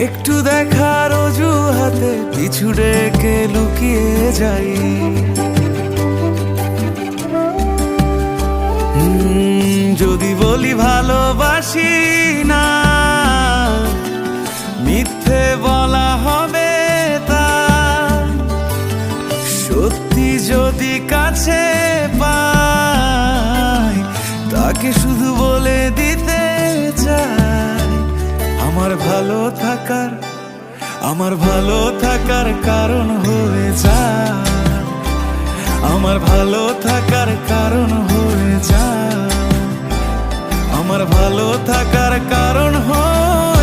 একটু দেখার অজুহাতে পিছু ডেকে লুকিয়ে যাই। যদি বলি ভালোবাসি না, মিথ্যে বলা হবে তা। সত্যি যদি কাছে পাই, তাকে শুধু বলে দিতে চাই আমার ভালো থাকার কারণ হয়ে যায়, আমার ভালো থাকার কারণ হয়ে যায়, আমার ভালো থাকার কারণ হয়ে